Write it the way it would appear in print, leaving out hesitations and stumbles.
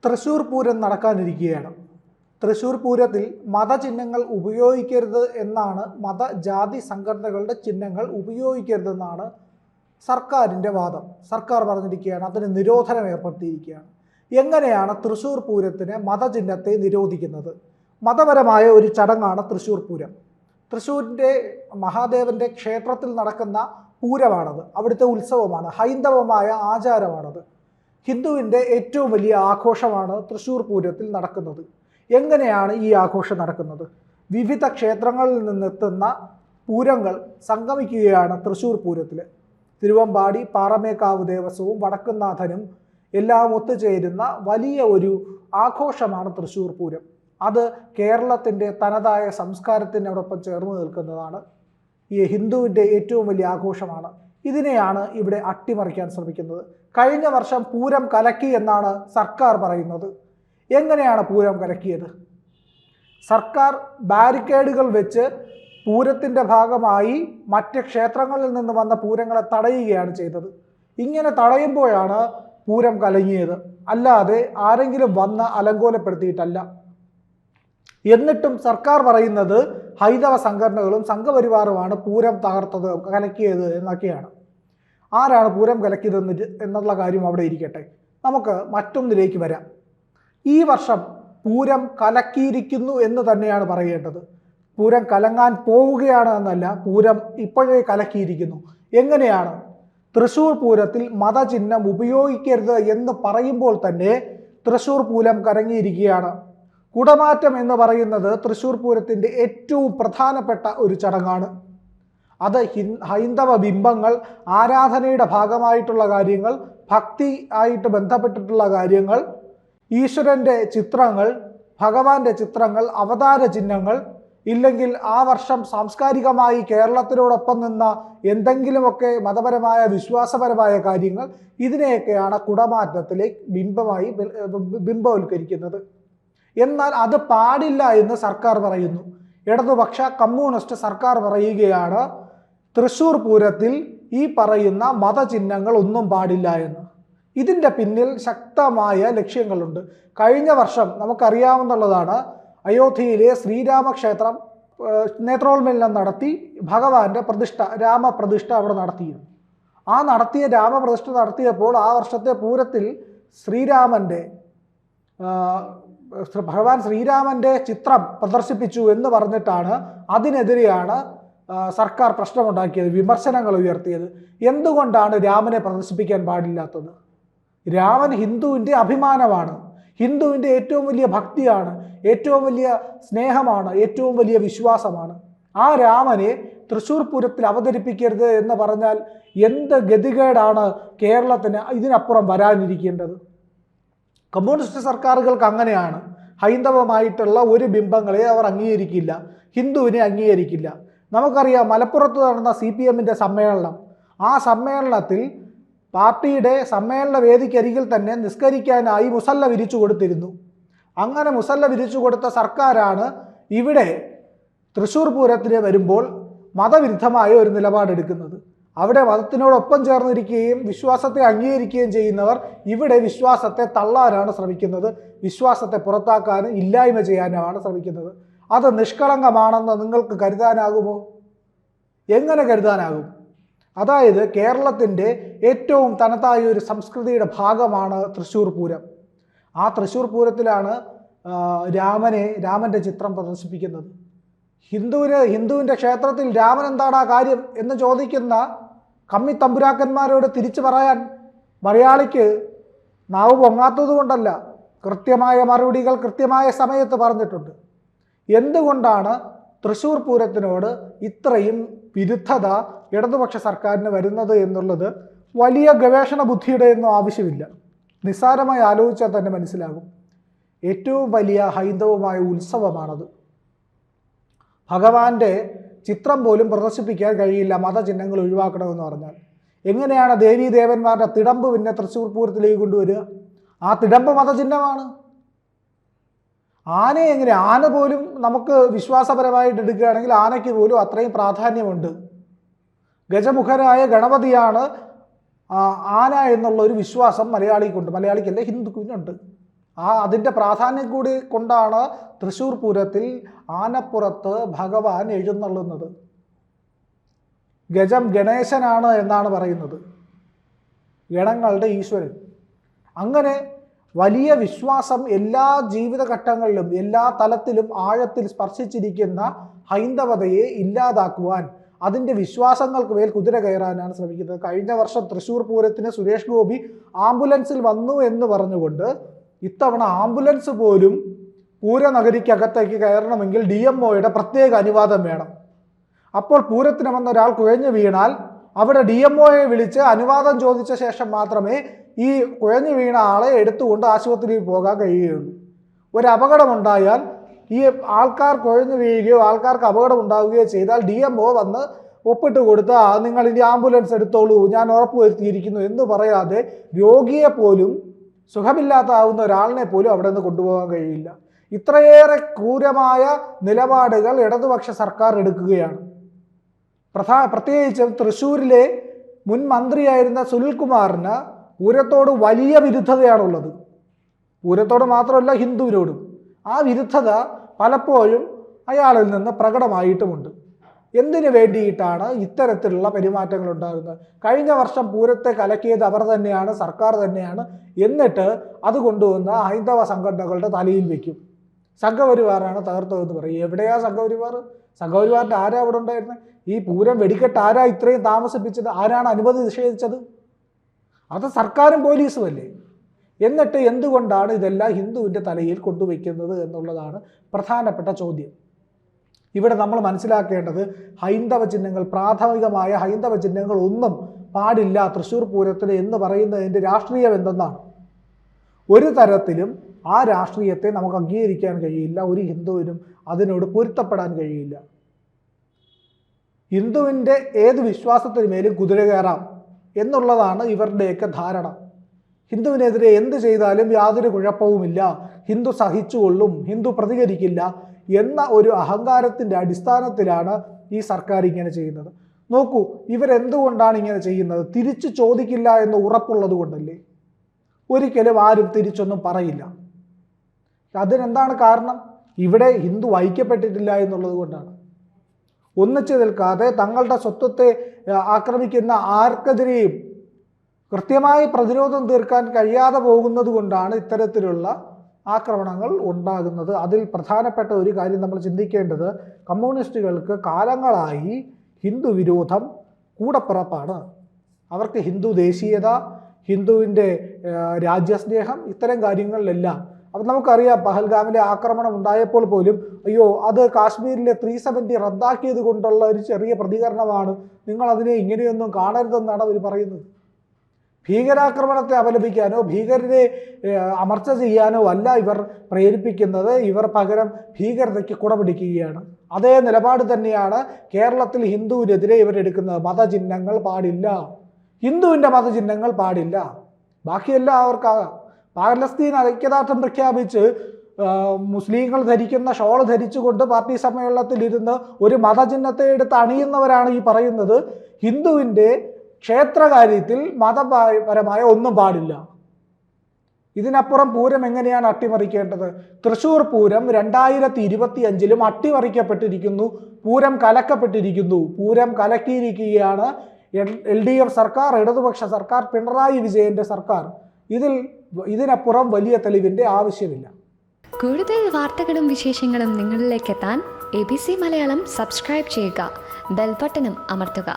തൃശ്ശൂർ പൂരം നടക്കാനിരിക്കുകയാണ്. തൃശ്ശൂർ പൂരത്തിൽ മതചിഹ്നങ്ങൾ ഉപയോഗിക്കരുത് എന്നാണ്, മതജാതി സംഘടനകളുടെ ചിഹ്നങ്ങൾ ഉപയോഗിക്കരുതെന്നാണ് സർക്കാരിൻ്റെ വാദം. സർക്കാർ പറഞ്ഞിരിക്കുകയാണ്, അതിന് നിരോധനം ഏർപ്പെടുത്തിയിരിക്കുകയാണ്. എങ്ങനെയാണ് തൃശ്ശൂർ പൂരത്തിന് മതചിഹ്നത്തെ നിരോധിക്കുന്നത്? മതപരമായ ഒരു ചടങ്ങാണ് തൃശ്ശൂർ പൂരം. തൃശ്ശൂരിൻ്റെ മഹാദേവൻ്റെ ക്ഷേത്രത്തിൽ നടക്കുന്ന പൂരമാണത്. അവിടുത്തെ ഉത്സവമാണ്, ഹൈന്ദവമായ ആചാരമാണത്. ഹിന്ദുവിൻ്റെ ഏറ്റവും വലിയ ആഘോഷമാണ് തൃശ്ശൂർ പൂരത്തിൽ നടക്കുന്നത്. എങ്ങനെയാണ് ഈ ആഘോഷം നടക്കുന്നത്? വിവിധ ക്ഷേത്രങ്ങളിൽ നിന്നെത്തുന്ന പൂരങ്ങൾ സംഗമിക്കുകയാണ് തൃശ്ശൂർ പൂരത്തിൽ. തിരുവമ്പാടി, പാറമേക്കാവ് ദേവസ്വവും വടക്കുംനാഥനും എല്ലാം ഒത്തുചേരുന്ന വലിയ ഒരു ആഘോഷമാണ് തൃശ്ശൂർ പൂരം. അത് കേരളത്തിൻ്റെ തനതായ സംസ്കാരത്തിനോടൊപ്പം ചേർന്ന് നിൽക്കുന്നതാണ്. ഈ ഹിന്ദുവിൻ്റെ ഏറ്റവും വലിയ ആഘോഷമാണ്. ഇതിനെയാണ് ഇവിടെ അട്ടിമറിക്കാൻ ശ്രമിക്കുന്നത്. കഴിഞ്ഞ വർഷം പൂരം കലക്കി എന്നാണ് സർക്കാർ പറയുന്നത്. എങ്ങനെയാണ് പൂരം കലക്കിയത്? സർക്കാർ ബാരിക്കേഡുകൾ വെച്ച് പൂരത്തിൻ്റെ ഭാഗമായി മറ്റ് ക്ഷേത്രങ്ങളിൽ നിന്ന് വന്ന പൂരങ്ങളെ തടയുകയാണ് ചെയ്തത്. ഇങ്ങനെ തടയുമ്പോഴാണ് പൂരം കലങ്ങിയത്, അല്ലാതെ ആരെങ്കിലും വന്ന് അലങ്കോലപ്പെടുത്തിയിട്ടല്ല. എന്നിട്ടും സർക്കാർ പറയുന്നത് ഹൈന്ദവ സംഘടനകളും സംഘപരിവാറുമാണ് പൂരം തകർത്തത്, കലക്കിയത് എന്നൊക്കെയാണ്. ആരാണ് പൂരം കലക്കിയത് എന്നുള്ള കാര്യം അവിടെ ഇരിക്കട്ടെ. നമുക്ക് മറ്റൊന്നിലേക്ക് വരാം. ഈ വർഷം പൂരം കലക്കിയിരിക്കുന്നു എന്ന് തന്നെയാണ് പറയേണ്ടത്. പൂരം കലങ്ങാൻ പോവുകയാണ് എന്നല്ല, പൂരം ഇപ്പോഴേ കലക്കിയിരിക്കുന്നു. എങ്ങനെയാണ്? തൃശ്ശൂർ പൂരത്തിൽ മതചിഹ്നം ഉപയോഗിക്കരുത് എന്ന് പറയുമ്പോൾ തന്നെ തൃശ്ശൂർ പൂരം കലങ്ങിയിരിക്കുകയാണ്. കുടമാറ്റം എന്ന് പറയുന്നത് തൃശ്ശൂർ പൂരത്തിൻ്റെ ഏറ്റവും പ്രധാനപ്പെട്ട ഒരു ചടങ്ങാണ്. അത് ഹൈന്ദവ ബിംബങ്ങൾ, ആരാധനയുടെ ഭാഗമായിട്ടുള്ള കാര്യങ്ങൾ, ഭക്തി ആയിട്ട് ബന്ധപ്പെട്ടിട്ടുള്ള കാര്യങ്ങൾ, ഈശ്വരൻ്റെ ചിത്രങ്ങൾ, ഭഗവാന്റെ ചിത്രങ്ങൾ, അവതാര ചിഹ്നങ്ങൾ, ഇല്ലെങ്കിൽ ആ വർഷം സാംസ്കാരികമായി കേരളത്തിനോടൊപ്പം നിന്ന എന്തെങ്കിലുമൊക്കെ മതപരമായ വിശ്വാസപരമായ കാര്യങ്ങൾ, ഇതിനെയൊക്കെയാണ് കുടമാറ്റത്തിലെ ബിംബവൽക്കരിക്കുന്നത്. എന്നാൽ അത് പാടില്ല എന്ന് സർക്കാർ പറയുന്നു. ഇടതുപക്ഷ കമ്മ്യൂണിസ്റ്റ് സർക്കാർ പറയുകയാണ് തൃശ്ശൂർ പൂരത്തിൽ ഈ പറയുന്ന മതചിഹ്നങ്ങൾ ഒന്നും പാടില്ല എന്ന്. ഇതിൻ്റെ പിന്നിൽ ശക്തമായ ലക്ഷ്യങ്ങളുണ്ട്. കഴിഞ്ഞ വർഷം നമുക്കറിയാവുന്നതാണ്, അയോധ്യയിലെ ശ്രീരാമക്ഷേത്രം നേത്രോന്മീലനം നടത്തി ഭഗവാന്റെ പ്രതിഷ്ഠ, രാമപ്രതിഷ്ഠ അവിടെ നടത്തിയിരുന്നു. ആ രാമപ്രതിഷ്ഠ നടത്തിയപ്പോൾ ആ വർഷത്തെ പൂരത്തിൽ ഭഗവാൻ ശ്രീരാമൻ്റെ ചിത്രം പ്രദർശിപ്പിച്ചു എന്ന് പറഞ്ഞിട്ടാണ് അതിനെതിരെയാണ് സർക്കാർ പ്രശ്നമുണ്ടാക്കിയത്, വിമർശനങ്ങൾ ഉയർത്തിയത്. എന്തുകൊണ്ടാണ് രാമനെ പ്രദർശിപ്പിക്കാൻ പാടില്ലാത്തത്? രാമൻ ഹിന്ദുവിൻ്റെ അഭിമാനമാണ്, ഹിന്ദുവിൻ്റെ ഏറ്റവും വലിയ ഭക്തിയാണ്, ഏറ്റവും വലിയ സ്നേഹമാണ്, ഏറ്റവും വലിയ വിശ്വാസമാണ്. ആ രാമനെ തൃശ്ശൂർ പൂരത്തിൽ അവതരിപ്പിക്കരുത് എന്ന് പറഞ്ഞാൽ എന്ത് ഗതികേടാണ് കേരളത്തിന് ഇതിനപ്പുറം വരാനിരിക്കേണ്ടത്? കമ്മ്യൂണിസ്റ്റ് സർക്കാരുകൾക്ക് അങ്ങനെയാണ്. ഹൈന്ദവമായിട്ടുള്ള ഒരു ബിംബങ്ങളെ അവർ അംഗീകരിക്കില്ല, ഹിന്ദുവിനെ അംഗീകരിക്കില്ല. നമുക്കറിയാം, മലപ്പുറത്ത് നടന്ന CPM-ൻ്റെ സമ്മേളനം, ആ സമ്മേളനത്തിൽ പാർട്ടിയുടെ സമ്മേളന വേദിക്കരികിൽ തന്നെ നിസ്കരിക്കാനായി മുസല്ല വിരിച്ചു കൊടുത്തിരുന്നു. അങ്ങനെ മുസല്ല വിരിച്ചു കൊടുത്ത സർക്കാരാണ് ഇവിടെ തൃശ്ശൂർ പൂരത്തിന് വരുമ്പോൾ മതവിരുദ്ധമായ ഒരു നിലപാടെടുക്കുന്നത്. അവിടെ മതത്തിനോടൊപ്പം ചേർന്നിരിക്കുകയും വിശ്വാസത്തെ അംഗീകരിക്കുകയും ചെയ്യുന്നവർ ഇവിടെ വിശ്വാസത്തെ തള്ളാനാണ് ശ്രമിക്കുന്നത്, വിശ്വാസത്തെ പുറത്താക്കാനും ഇല്ലായ്മ ചെയ്യാനുമാണ് ശ്രമിക്കുന്നത്. അത് നിഷ്കളങ്കമാണെന്ന് നിങ്ങൾക്ക് കരുതാനാകുമോ? എങ്ങനെ കരുതാനാകും? അതായത് കേരളത്തിൻ്റെ ഏറ്റവും തനതായ ഒരു സംസ്കൃതിയുടെ ഭാഗമാണ് തൃശ്ശൂർ പൂരം. ആ തൃശ്ശൂർ പൂരത്തിലാണ് രാമൻ്റെ ചിത്രം പ്രദർശിപ്പിക്കുന്നത്. ഹിന്ദുവിൻ്റെ ക്ഷേത്രത്തിൽ രാമൻ എന്താണ് ആ കാര്യം എന്ന് ചോദിക്കുന്ന കമ്മി തമ്പുരാക്കന്മാരോട് തിരിച്ചു പറയാൻ മലയാളിക്ക് നാവ് പൊങ്ങാത്തത് കൊണ്ടല്ല, കൃത്യമായ മറുപടികൾ കൃത്യമായ സമയത്ത് പറഞ്ഞിട്ടുണ്ട്. എന്തുകൊണ്ടാണ് തൃശ്ശൂർ പൂരത്തിനോട് ഇത്രയും വിരുദ്ധത ഇടതുപക്ഷ സർക്കാരിന് വരുന്നത് എന്നുള്ളത് വലിയ ഗവേഷണ ബുദ്ധിയുടെ ഒന്നും ആവശ്യമില്ല. നിസ്സാരമായി ആലോചിച്ചാൽ തന്നെ മനസ്സിലാകും. ഏറ്റവും വലിയ ഹൈന്ദവമായ ഉത്സവമാണത്. ഭഗവാന്റെ ചിത്രം പോലും പ്രദർശിപ്പിക്കാൻ കഴിയില്ല മതചിഹ്നങ്ങൾ ഒഴിവാക്കണമെന്ന് പറഞ്ഞാൽ. എങ്ങനെയാണ് ദേവീദേവന്മാരുടെ തിടമ്പ് പിന്നെ തൃശ്ശൂർ പൂരത്തിലേക്ക് കൊണ്ടുവരിക? ആ തിടമ്പ് മതചിഹ്നമാണ്. ആന പോലും നമുക്ക് വിശ്വാസപരമായിട്ട് എടുക്കുകയാണെങ്കിൽ ആനയ്ക്ക് പോലും അത്രയും പ്രാധാന്യമുണ്ട്. ഗജമുഖനായ ഗണപതിയാണ് ആന എന്നുള്ള ഒരു വിശ്വാസം മലയാളിക്കുണ്ട്, മലയാളിക്കല്ല ഹിന്ദുവിനുണ്ട്. അതിൻ്റെ പ്രാധാന്യം കൂടി കൊണ്ടാണ് തൃശ്ശൂർ പൂരത്തിൽ ആനപ്പുറത്ത് ഭഗവാൻ എഴുന്നള്ളുന്നത്. ഗജം ഗണേശനാണ് എന്നാണ് പറയുന്നത്, ഗണങ്ങളുടെ ഈശ്വരൻ. അങ്ങനെ വലിയ വിശ്വാസം എല്ലാ ജീവിതഘട്ടങ്ങളിലും എല്ലാ തലത്തിലും ആഴത്തിൽ സ്പർശിച്ചിരിക്കുന്ന ഹൈന്ദവതയെ ഇല്ലാതാക്കുവാൻ, അതിൻ്റെ വിശ്വാസങ്ങൾക്ക് മേൽ കുതിര കയറാനാണ് ശ്രമിക്കുന്നത്. കഴിഞ്ഞ വർഷം തൃശ്ശൂർ പൂരത്തിന് സുരേഷ് ഗോപി ആംബുലൻസിൽ വന്നു എന്ന് പറഞ്ഞുകൊണ്ട് ഇത്തവണ ആംബുലൻസ് പോലും പൂരനഗരിക്കകത്തേക്ക് കയറണമെങ്കിൽ DMOയുടെ പ്രത്യേക അനുവാദം വേണം. അപ്പോൾ പൂരത്തിന് വന്ന ഒരാൾ കുഴഞ്ഞു വീണാൽ അവിടെ DMOയെ വിളിച്ച് അനുവാദം ചോദിച്ച ശേഷം മാത്രമേ ഈ കുഴഞ്ഞു വീണ ആളെ എടുത്തുകൊണ്ട് ആശുപത്രിയിൽ പോകാൻ കഴിയുകയുള്ളൂ. ഒരു അപകടമുണ്ടായാൽ ഈ ആൾക്കാർ കുഴഞ്ഞു വീഴുകയോ ആൾക്കാർക്ക് അപകടം ഉണ്ടാവുകയോ ചെയ്താൽ DMO വന്ന് ഒപ്പിട്ട് കൊടുത്ത് നിങ്ങൾ ഇനി ആംബുലൻസ് എടുത്തോളൂ, ഞാൻ ഉറപ്പുവരുത്തിയിരിക്കുന്നു എന്ന് പറയാതെ രോഗിയെ പോലും, സുഖമില്ലാത്താവുന്ന ഒരാളിനെ പോലും അവിടെ നിന്ന് കൊണ്ടുപോകാൻ കഴിയില്ല. ഇത്രയേറെ ക്രൂരമായ നിലപാടുകൾ ഇടതുപക്ഷ സർക്കാർ എടുക്കുകയാണ്. പ്രത്യേകിച്ചും തൃശ്ശൂരിലെ മുൻ മന്ത്രിയായിരുന്ന സുനിൽകുമാറിന് പൂരത്തോട് വലിയ വിരുദ്ധതയാണുള്ളത്. പൂരത്തോട് മാത്രമല്ല, ഹിന്ദുവിനോടും ആ വിരുദ്ധത പലപ്പോഴും അയാളിൽ നിന്ന് പ്രകടമായിട്ടുമുണ്ട്. എന്തിനു വേണ്ടിയിട്ടാണ് ഇത്തരത്തിലുള്ള പെരുമാറ്റങ്ങൾ ഉണ്ടാകുന്നത്? കഴിഞ്ഞ വർഷം പൂരത്തെ കലക്കിയത് അവർ തന്നെയാണ്, സർക്കാർ തന്നെയാണ്. എന്നിട്ട് അത് കൊണ്ടുവന്ന ഹൈന്ദവ സംഘടനകളുടെ തലയിൽ വയ്ക്കും. സംഘപരിവാറാണ് തകർത്തതെന്ന് പറയും. എവിടെയാ സംഘപരിവാർ? സംഘപരിവാറിൻ്റെ ആരാ അവിടെ ഉണ്ടായിരുന്നത്? ഈ പൂരം വെടിക്കെട്ട് ആരാ ഇത്രയും താമസിപ്പിച്ചത്? ആരാണ് അനുമതി നിഷേധിച്ചത്? അത് സർക്കാരും പോലീസും അല്ലേ? എന്നിട്ട് എന്തുകൊണ്ടാണ് ഇതെല്ലാം ഹിന്ദുവിൻ്റെ തലയിൽ കൊണ്ടുവയ്ക്കുന്നത് എന്നുള്ളതാണ് പ്രധാനപ്പെട്ട ചോദ്യം. ഇവിടെ നമ്മൾ മനസ്സിലാക്കേണ്ടത് ഹൈന്ദവ ചിഹ്നങ്ങൾ, പ്രാഥമികമായ ഹൈന്ദവ ചിഹ്നങ്ങൾ ഒന്നും പാടില്ല തൃശ്ശൂർ പൂരത്തിന് എന്ന് പറയുന്നതിൻ്റെ രാഷ്ട്രീയം എന്തെന്നാണ്. ഒരു തരത്തിലും ആ രാഷ്ട്രീയത്തെ നമുക്ക് അംഗീകരിക്കാൻ കഴിയില്ല. ഒരു ഹിന്ദുവിനും അതിനോട് പൊരുത്തപ്പെടാൻ കഴിയില്ല. ഹിന്ദുവിൻ്റെ ഏത് വിശ്വാസത്തിന് മേലും കുതിര കയറാം എന്നുള്ളതാണ് ഇവരുടെയൊക്കെ ധാരണ. ഹിന്ദുവിനെതിരെ എന്ത് ചെയ്താലും യാതൊരു കുഴപ്പവുമില്ല, ഹിന്ദു സഹിച്ചുകൊള്ളും, ഹിന്ദു പ്രതികരിക്കില്ല എന്ന ഒരു അഹങ്കാരത്തിൻ്റെ അടിസ്ഥാനത്തിലാണ് ഈ സർക്കാർ ഇങ്ങനെ ചെയ്യുന്നത്. നോക്കൂ, ഇവരെന്തുകൊണ്ടാണ് ഇങ്ങനെ ചെയ്യുന്നത്? തിരിച്ചു ചോദിക്കില്ല എന്ന് ഉറപ്പുള്ളത് കൊണ്ടല്ലേ? ഒരിക്കലും ആരും തിരിച്ചൊന്നും പറയില്ല. അതിനെന്താണ് കാരണം? ഇവിടെ ഹിന്ദു ഐക്യപ്പെട്ടിട്ടില്ല എന്നുള്ളത് കൊണ്ടാണ്. ഒന്നിച്ചു നിൽക്കാതെ തങ്ങളുടെ സ്വത്വത്തെ ആക്രമിക്കുന്ന ആർക്കെതിരെയും കൃത്യമായി പ്രതിരോധം തീർക്കാൻ കഴിയാതെ പോകുന്നത് കൊണ്ടാണ് ഇത്തരത്തിലുള്ള ആക്രമണങ്ങൾ ഉണ്ടാകുന്നത്. അതിൽ പ്രധാനപ്പെട്ട ഒരു കാര്യം നമ്മൾ ചിന്തിക്കേണ്ടത്, കമ്മ്യൂണിസ്റ്റുകൾക്ക് കാലങ്ങളായി ഹിന്ദു വിരോധം കൂടപ്പിറപ്പാണ്. അവർക്ക് ഹിന്ദു ദേശീയത, ഹിന്ദുവിൻ്റെ രാജ്യസ്നേഹം, ഇത്തരം കാര്യങ്ങളിലെല്ലാം. അപ്പം നമുക്കറിയാം, പഹൽഗാമിലെ ആക്രമണം ഉണ്ടായപ്പോൾ പോലും അയ്യോ അത് കാശ്മീരിലെ 370 റദ്ദാക്കിയത് കൊണ്ടുള്ള ഒരു ചെറിയ പ്രതികരണമാണ്, നിങ്ങളതിനെ ഇങ്ങനെയൊന്നും കാണരുതെന്നാണ് അവർ പറയുന്നത്. ഭീകരാക്രമണത്തെ അപലപിക്കാനോ ഭീകരരെ അമർച്ച ചെയ്യാനോ അല്ല ഇവർ പ്രേരിപ്പിക്കുന്നത്. ഇവർ പകരം ഭീകരതയ്ക്ക് കുടപിടിക്കുകയാണ്. അതേ നിലപാട് തന്നെയാണ് കേരളത്തിൽ ഹിന്ദുവിനെതിരെ ഇവരെടുക്കുന്നത്. മതചിഹ്നങ്ങൾ പാടില്ല, ഹിന്ദുവിൻ്റെ മതചിഹ്നങ്ങൾ പാടില്ല, ബാക്കിയെല്ലാം അവർക്കാകാം. പാലസ്തീൻ ഐക്യദാർഢ്യം പ്രഖ്യാപിച്ച് മുസ്ലിങ്ങൾ ധരിക്കുന്ന ഷോൾ ധരിച്ചുകൊണ്ട് പാർട്ടി സമ്മേളനത്തിൽ ഇരുന്ന് ഒരു മതചിഹ്നത്തെ എടുത്ത് അണിയുന്നവരാണ് ഈ പറയുന്നത് ഹിന്ദുവിൻ്റെ ക്ഷേത്രകാര്യത്തിൽ മതപരമായ ഒന്നും പാടില്ല. ഇതിനപ്പുറം പൂരം എങ്ങനെയാണ് അട്ടിമറിക്കേണ്ടത്? തൃശ്ശൂർ പൂരം 2025 അട്ടിമറിക്കപ്പെട്ടിരിക്കുന്നു. പൂരം കലക്കപ്പെട്ടിരിക്കുന്നു. പൂരം കലക്കിയിരിക്കുകയാണ് LDF സർക്കാർ, ഇടതുപക്ഷ സർക്കാർ, പിണറായി വിജയന്റെ സർക്കാർ. ഇതിനപ്പുറം വലിയ തെളിവിന്റെ ആവശ്യമില്ല. കൂടുതൽ വാർത്തകളും വിശേഷങ്ങളും നിങ്ങളിലേക്ക് എത്താൻ ABC മലയാളം സബ്സ്ക്രൈബ് ചെയ്യുക, ബെൽ ബട്ടണും അമർത്തുക.